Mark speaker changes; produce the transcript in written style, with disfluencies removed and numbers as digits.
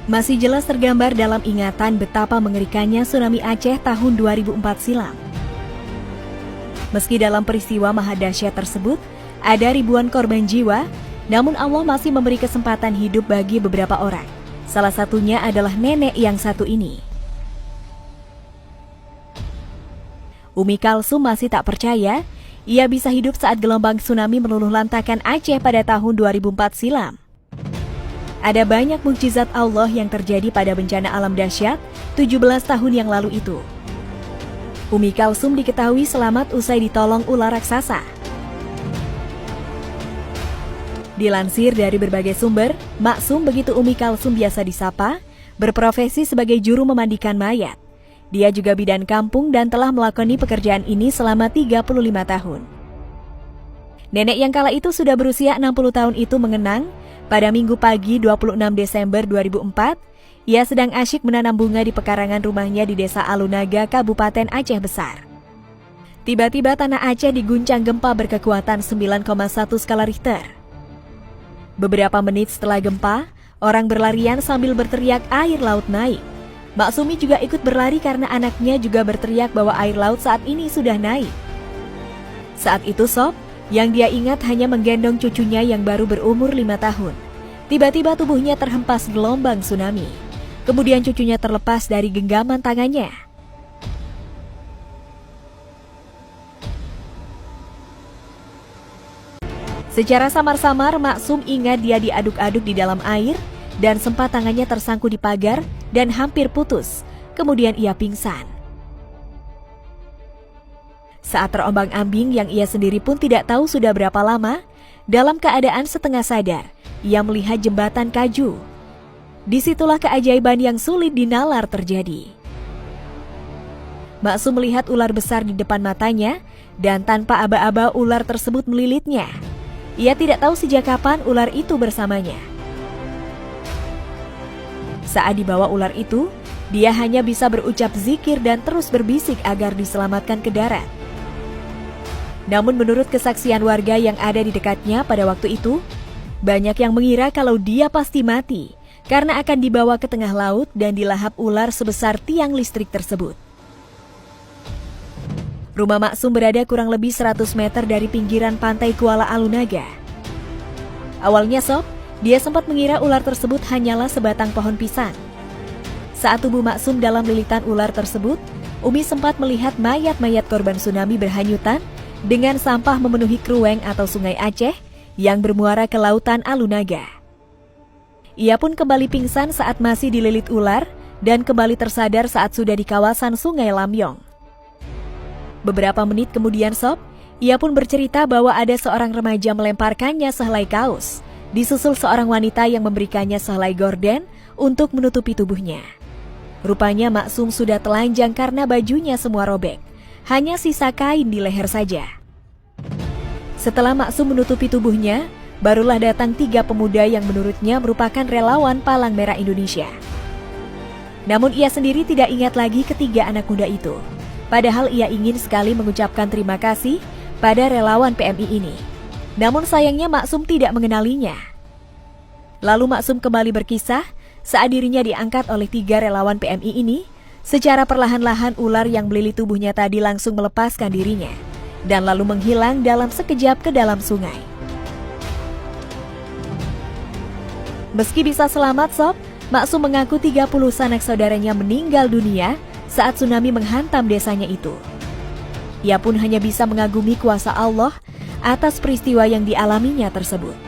Speaker 1: Masih jelas tergambar dalam ingatan betapa mengerikannya tsunami Aceh tahun 2004 silam. Meski dalam peristiwa maha dahsyat tersebut, ada ribuan korban jiwa, namun Allah masih memberi kesempatan hidup bagi beberapa orang. Salah satunya adalah nenek yang satu ini. Umi Kalsum masih tak percaya, ia bisa hidup saat gelombang tsunami meluluh lantakan Aceh pada tahun 2004 silam. Ada banyak mukjizat Allah yang terjadi pada bencana alam dahsyat 17 tahun yang lalu itu. Umi Kalsum diketahui selamat usai ditolong ular raksasa. Dilansir dari berbagai sumber, Maksum, begitu Umi Kalsum biasa disapa, berprofesi sebagai juru memandikan mayat. Dia juga bidan kampung dan telah melakoni pekerjaan ini selama 35 tahun. Nenek yang kala itu sudah berusia 60 tahun itu mengenang, pada Minggu pagi 26 Desember 2004, ia sedang asyik menanam bunga di pekarangan rumahnya di Desa Alunaga, Kabupaten Aceh Besar. Tiba-tiba tanah Aceh diguncang gempa berkekuatan 9,1 skala Richter. Beberapa menit setelah gempa, orang berlarian sambil berteriak air laut naik. Maksumi juga ikut berlari karena anaknya juga berteriak bahwa air laut saat ini sudah naik. Saat itu Sob, yang dia ingat hanya menggendong cucunya yang baru berumur 5 tahun. Tiba-tiba tubuhnya terhempas gelombang tsunami. Kemudian cucunya terlepas dari genggaman tangannya. Secara samar-samar, Maksum ingat dia diaduk-aduk di dalam air dan sempat tangannya tersangkut di pagar dan hampir putus. Kemudian ia pingsan. Saat terombang-ambing yang ia sendiri pun tidak tahu sudah berapa lama, dalam keadaan setengah sadar, ia melihat jembatan kayu. Disitulah keajaiban yang sulit dinalar terjadi. Maksum melihat ular besar di depan matanya, dan tanpa aba-aba ular tersebut melilitnya. Ia tidak tahu sejak kapan ular itu bersamanya. Saat dibawa ular itu, dia hanya bisa berucap zikir dan terus berbisik agar diselamatkan ke darat. Namun menurut kesaksian warga yang ada di dekatnya pada waktu itu, banyak yang mengira kalau dia pasti mati karena akan dibawa ke tengah laut dan dilahap ular sebesar tiang listrik tersebut. Rumah Maksum berada kurang lebih 100 meter dari pinggiran pantai Kuala Alunaga. Awalnya Sob, dia sempat mengira ular tersebut hanyalah sebatang pohon pisang. Saat tubuh Maksum dalam lilitan ular tersebut, Umi sempat melihat mayat-mayat korban tsunami berhanyutan dengan sampah memenuhi Krueng atau Sungai Aceh yang bermuara ke lautan Alunaga. Ia pun kembali pingsan saat masih dililit ular dan kembali tersadar saat sudah di kawasan Sungai Lamyong. Beberapa menit kemudian Sob, ia pun bercerita bahwa ada seorang remaja melemparkannya sehelai kaos, disusul seorang wanita yang memberikannya sehelai gorden untuk menutupi tubuhnya. Rupanya Maksum sudah telanjang karena bajunya semua robek. Hanya sisa kain di leher saja. Setelah Maksum menutupi tubuhnya, barulah datang 3 pemuda yang menurutnya merupakan relawan Palang Merah Indonesia. Namun ia sendiri tidak ingat lagi ketiga anak muda itu. Padahal ia ingin sekali mengucapkan terima kasih pada relawan PMI ini. Namun sayangnya Maksum tidak mengenalinya. Lalu Maksum kembali berkisah saat dirinya diangkat oleh 3 relawan PMI ini. Secara perlahan-lahan ular yang melilit tubuhnya tadi langsung melepaskan dirinya dan lalu menghilang dalam sekejap ke dalam sungai. Meski bisa selamat Sob, Maksum mengaku 30 sanak saudaranya meninggal dunia saat tsunami menghantam desanya itu. Ia pun hanya bisa mengagumi kuasa Allah atas peristiwa yang dialaminya tersebut.